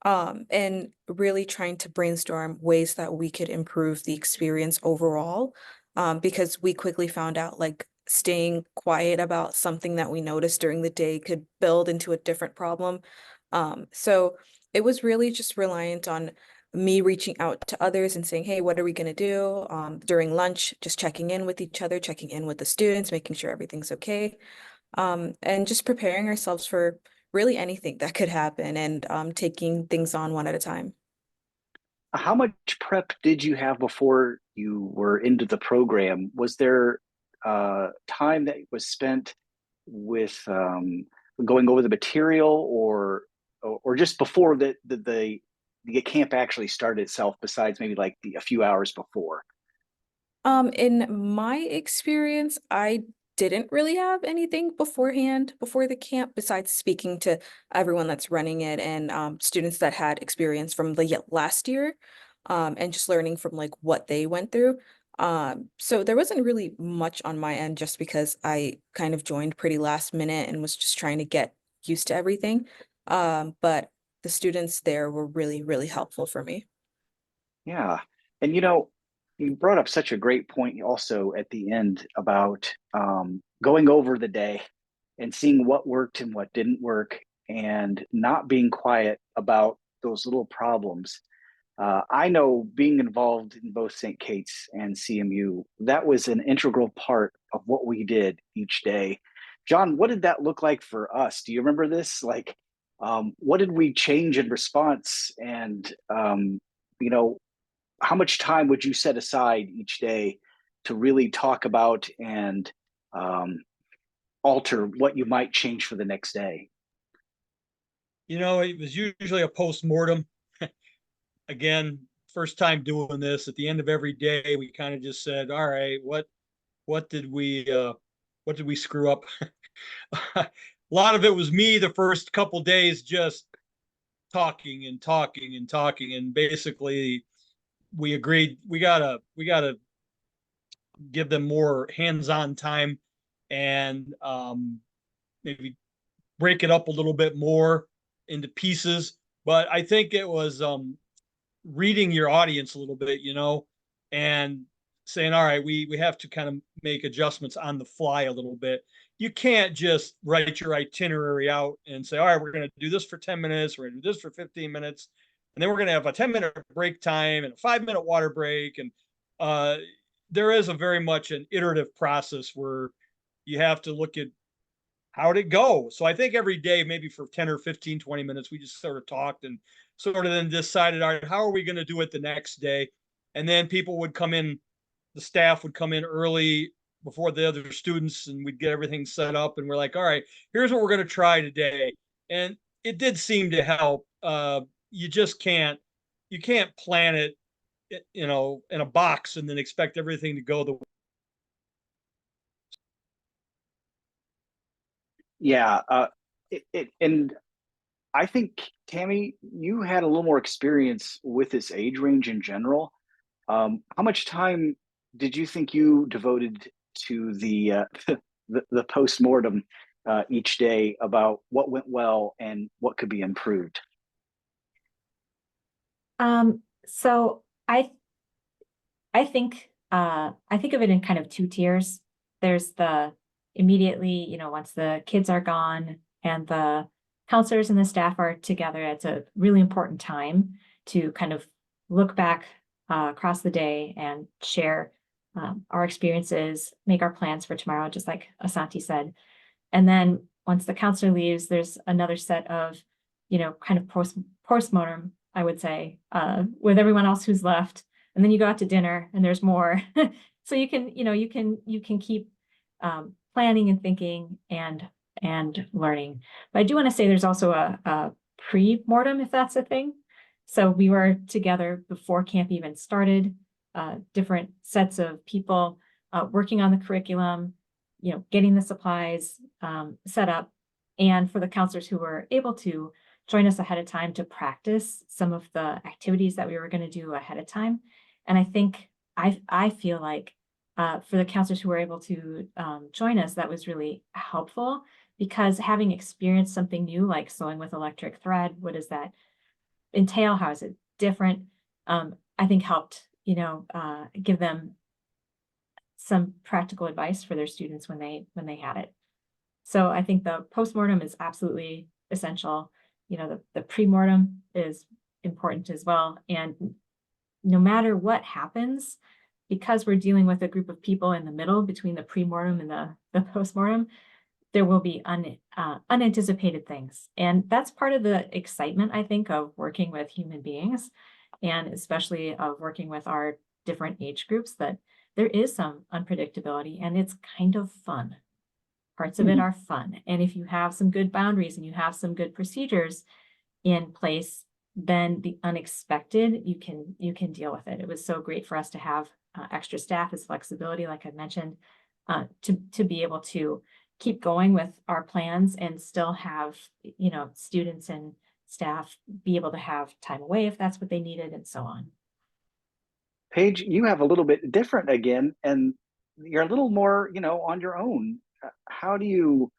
and really trying to brainstorm ways that we could improve the experience overall, because we quickly found out like staying quiet about something that we noticed during the day could build into a different problem. So it was really just reliant on me reaching out to others and saying, hey, what are we going to do? During lunch, just checking in with each other, checking in with the students, making sure everything's okay. And just preparing ourselves for really anything that could happen, and taking things on one at a time. How much prep did you have before you were into the program? Was there time that was spent with going over the material, or just before the camp actually started itself, besides maybe like a few hours before? In my experience, I didn't really have anything beforehand before the camp besides speaking to everyone that's running it, and students that had experience from the last year, and just learning from like what they went through. So there wasn't really much on my end just because I kind of joined pretty last minute and was just trying to get used to everything. But the students there were really, really helpful for me. Yeah. And you brought up such a great point also at the end about going over the day and seeing what worked and what didn't work, and not being quiet about those little problems. I know being involved in both St. Kate's and CMU, that was an integral part of what we did each day. John, what did that look like for us? Do you remember this? Like, what did we change in response? And, you know, how much time would you set aside each day to really talk about and alter what you might change for the next day? You know, it was usually a post-mortem. Again, first time doing this. At the end of every day, we kind of just said, all right, what did we screw up? A lot of it was me the first couple days, just talking and talking and talking, and basically we agreed we gotta give them more hands-on time, and maybe break it up a little bit more into pieces. But I think it was reading your audience a little bit, you know, and saying, all right, we have to kind of make adjustments on the fly a little bit. You can't just write your itinerary out and say, all right, we're going to do this for 10 minutes, we're going to do this for 15 minutes, and then we're going to have a 10-minute break time and a 5-minute water break. And there is a very much an iterative process where you have to look at how'd it go. So I think every day, maybe for 10 or 15, 20 minutes, we just sort of talked and sort of then decided, all right, how are we going to do it the next day? And then people would come in, the staff would come in early before the other students, and we'd get everything set up. And we're like, all right, here's what we're going to try today. And it did seem to help. You just you can't plan it, you know, in a box and then expect everything to go the way. Yeah, and I think, Tami, you had a little more experience with this age range in general. How much time did you think you devoted to the the post-mortem each day about what went well and what could be improved? So I think of it in kind of two tiers. There's the immediately, you know, once the kids are gone and the counselors and the staff are together, it's a really important time to kind of look back across the day and share our experiences, make our plans for tomorrow, just like Asanti said. And then once the counselor leaves, there's another set of, you know, kind of postmortem, I would say, with everyone else who's left. And then you go out to dinner and there's more. So you can, you know, you can keep planning and thinking and learning. But I do want to say there's also a pre-mortem, if that's a thing. So we were together before camp even started, different sets of people working on the curriculum, you know, getting the supplies set up. And for the counselors who were able to join us ahead of time to practice some of the activities that we were going to do ahead of time. And I think I feel like for the counselors who were able to join us, that was really helpful, because having experienced something new, like sewing with electric thread, what does that entail? How is it different? I think helped, you know, give them some practical advice for their students when they had it. So I think the postmortem is absolutely essential. You know, the premortem is important as well. And no matter what happens, because we're dealing with a group of people in the middle between the premortem and the postmortem, there will be unanticipated things. And that's part of the excitement, I think, of working with human beings, and especially of working with our different age groups, that there is some unpredictability and it's kind of fun. Parts of it are fun. And if you have some good boundaries and you have some good procedures in place, then the unexpected, you can deal with it. It was so great for us to have extra staff as flexibility, like I mentioned, to be able to keep going with our plans and still have, you know, students and staff be able to have time away if that's what they needed, and so on. Paige, you have a little bit different again, and you're a little more, you know, on your own. How do you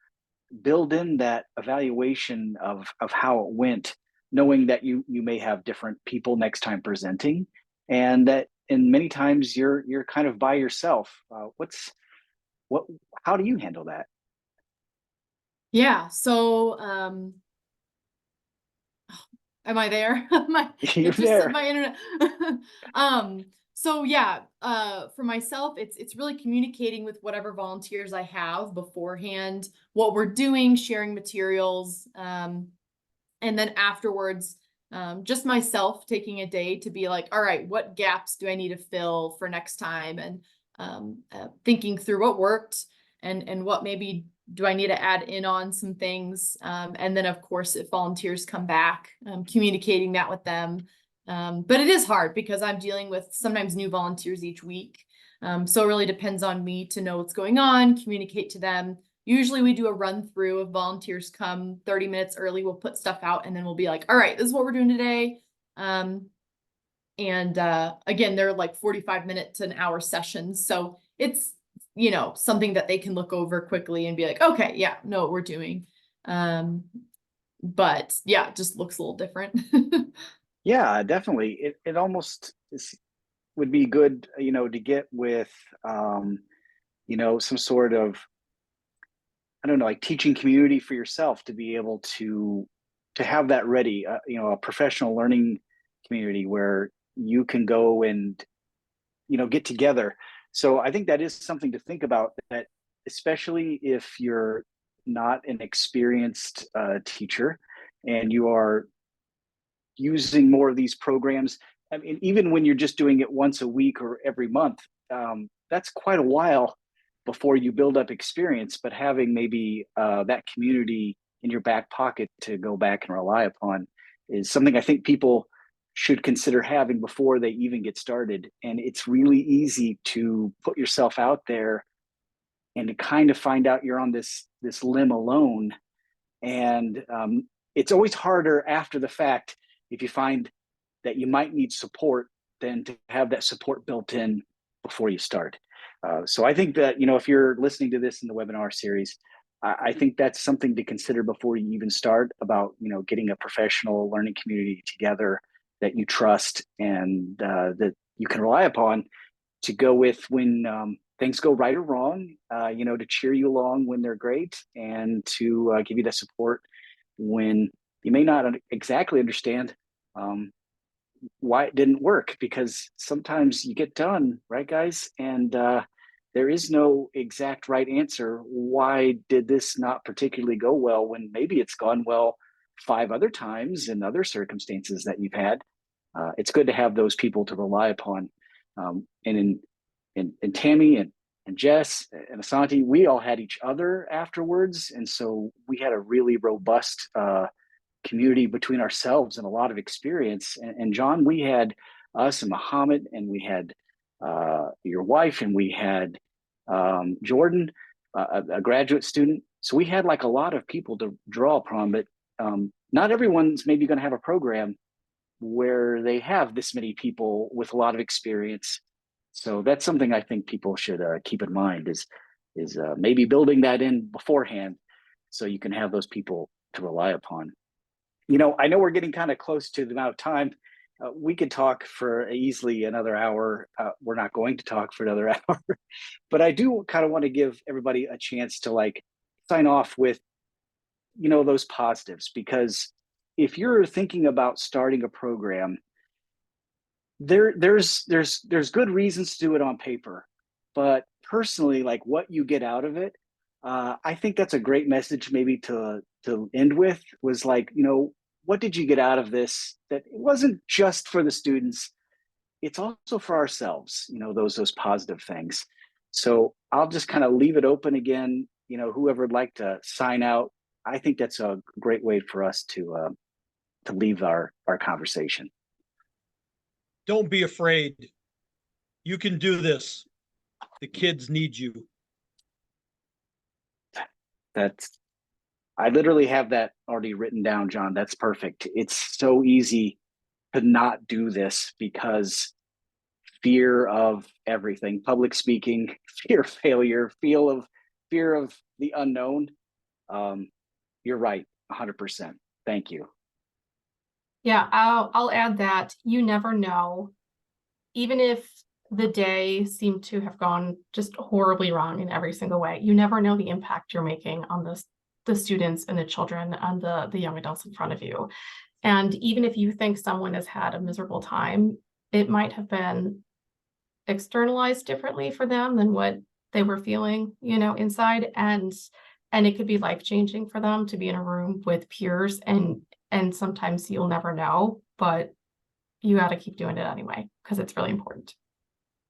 build in that evaluation of how it went, knowing that you may have different people next time presenting, and that in many times you're kind of by yourself? How do you handle that? Yeah, so Am I there? You're there. My internet. So yeah, for myself, it's really communicating with whatever volunteers I have beforehand, what we're doing, sharing materials, and then afterwards, just myself taking a day to be like, all right, what gaps do I need to fill for next time? And thinking through what worked and what maybe do I need to add in on some things? And then of course, if volunteers come back, communicating that with them. But it is hard because I'm dealing with sometimes new volunteers each week. So it really depends on me to know what's going on, communicate to them. Usually we do a run through of volunteers come 30 minutes early. We'll put stuff out and then we'll be like, all right, this is what we're doing today. And again, they're like 45-minute to an hour sessions. So it's, something that they can look over quickly and be like, okay, yeah, know what we're doing. But yeah, it just looks a little different. Yeah, definitely. It almost would be good, to get with, some sort of, I don't know, like teaching community for yourself to be able to have that ready, a professional learning community where you can go and, get together. So I think that is something to think about, that especially if you're not an experienced teacher and you are using more of these programs. I mean, even when you're just doing it once a week or every month, that's quite a while before you build up experience. But having maybe that community in your back pocket to go back and rely upon is something I think people should consider having before they even get started. And it's really easy to put yourself out there and to kind of find out you're on this limb alone. And it's always harder after the fact if you find that you might need support than to have that support built in before you start. So I think that, if you're listening to this in the webinar series, I think that's something to consider before you even start about, getting a professional learning community together that you trust and that you can rely upon to go with when things go right or wrong, to cheer you along when they're great and to give you the support when you may not exactly understand why it didn't work, because sometimes you get done, right, guys? And there is no exact right answer. Why did this not particularly go well when maybe it's gone well 5 other times in other circumstances that you've had? It's good to have those people to rely upon. And in Tami and Jess and Asanti, we all had each other afterwards. And so we had a really robust community between ourselves and a lot of experience. And John, we had us and Muhammad, and we had your wife, and we had Jordan, a graduate student. So we had like a lot of people to draw upon, but not everyone's maybe going to have a program where they have this many people with a lot of experience. So that's something I think people should keep in mind is maybe building that in beforehand so you can have those people to rely upon. I know we're getting kind of close to the amount of time. We could talk for easily another hour. We're not going to talk for another hour, but I do kind of want to give everybody a chance to sign off with, those positives, because if you're thinking about starting a program, there's good reasons to do it on paper, but personally, like what you get out of it, I think that's a great message maybe to end with, was what did you get out of this? That it wasn't just for the students, it's also for ourselves, those positive things. So I'll just kind of leave it open again, whoever would like to sign out. I think that's a great way for us to leave our conversation. Don't be afraid. You can do this. The kids need you. I literally have that already written down, John. That's perfect. It's so easy to not do this because fear of everything, public speaking, fear of failure, fear of the unknown. You're right, 100%. Thank you. Yeah, I'll add that you never know, even if the day seemed to have gone just horribly wrong in every single way, you never know the impact you're making on the students and the children and the young adults in front of you. And even if you think someone has had a miserable time, it might have been externalized differently for them than what they were feeling, inside. And it could be life-changing for them to be in a room with peers, and sometimes you'll never know, but you got to keep doing it anyway because it's really important.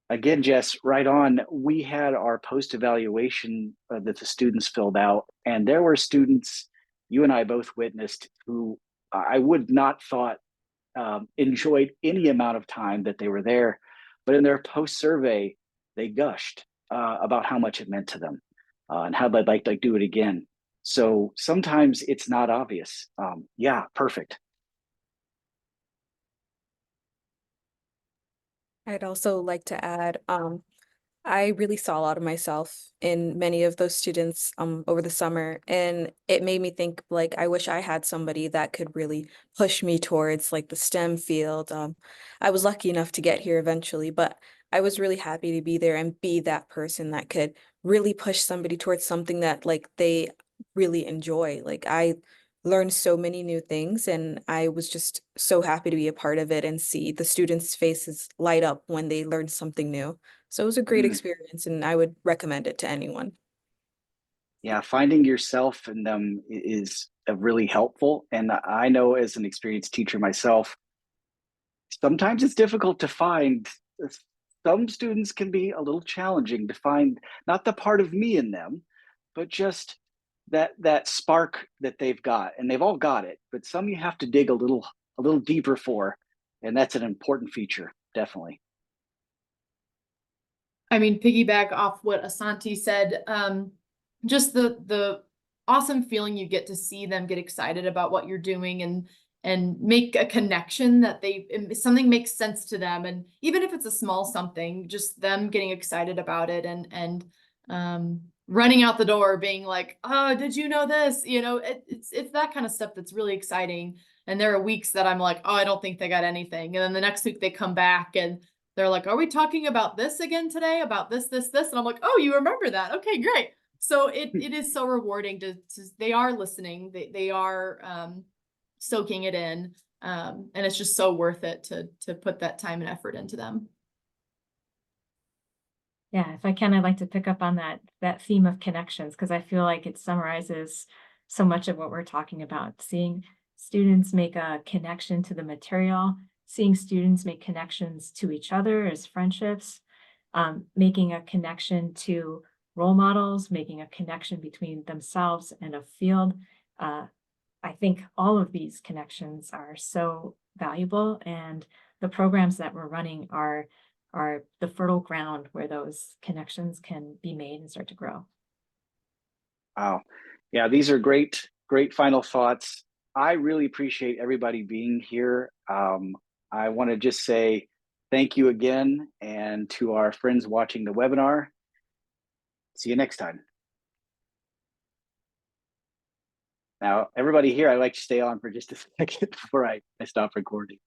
Again, Jess, right on. We had our post-evaluation that the students filled out, and there were students you and I both witnessed who I would not thought enjoyed any amount of time that they were there, but in their post-survey, they gushed about how much it meant to them and how they'd like to do it again. So sometimes it's not obvious. Yeah, perfect. I'd also like to add, I really saw a lot of myself in many of those students over the summer, and it made me think like I wish I had somebody that could really push me towards like the STEM field. I was lucky enough to get here eventually, but I was really happy to be there and be that person that could really push somebody towards something that like they really enjoy. Like I learned so many new things, and I was just so happy to be a part of it and see the students' faces light up when they learned something new. So it was a great experience, and I would recommend it to anyone. Yeah, finding yourself in them is really helpful. And I know as an experienced teacher myself, sometimes it's difficult to find. Some students can be a little challenging to find, not the part of me in them, but just that spark that they've got, and they've all got it, but some you have to dig a little deeper for, and that's an important feature, definitely. I mean, piggyback off what Asanti said, just the awesome feeling you get to see them get excited about what you're doing and make a connection that something makes sense to them. And even if it's a small something, just them getting excited about it and running out the door being like, oh, did you know this? It's that kind of stuff that's really exciting. And there are weeks that I'm like, oh, I don't think they got anything. And then the next week they come back and they're like, are we talking about this again today? About this? And I'm like, oh, you remember that? Okay, great. So it is so rewarding to they are listening. They are soaking it in. And it's just so worth it to put that time and effort into them. Yeah, if I can, I'd like to pick up on that theme of connections, because I feel like it summarizes so much of what we're talking about. Seeing students make a connection to the material, seeing students make connections to each other as friendships, making a connection to role models, making a connection between themselves and a field. I think all of these connections are so valuable, and the programs that we're running are the fertile ground where those connections can be made and start to grow. Wow. Yeah, these are great final thoughts. I really appreciate everybody being here. I want to just say thank you again, and to our friends watching the webinar. See you next time. Now, everybody here, I'd like to stay on for just a second before I stop recording.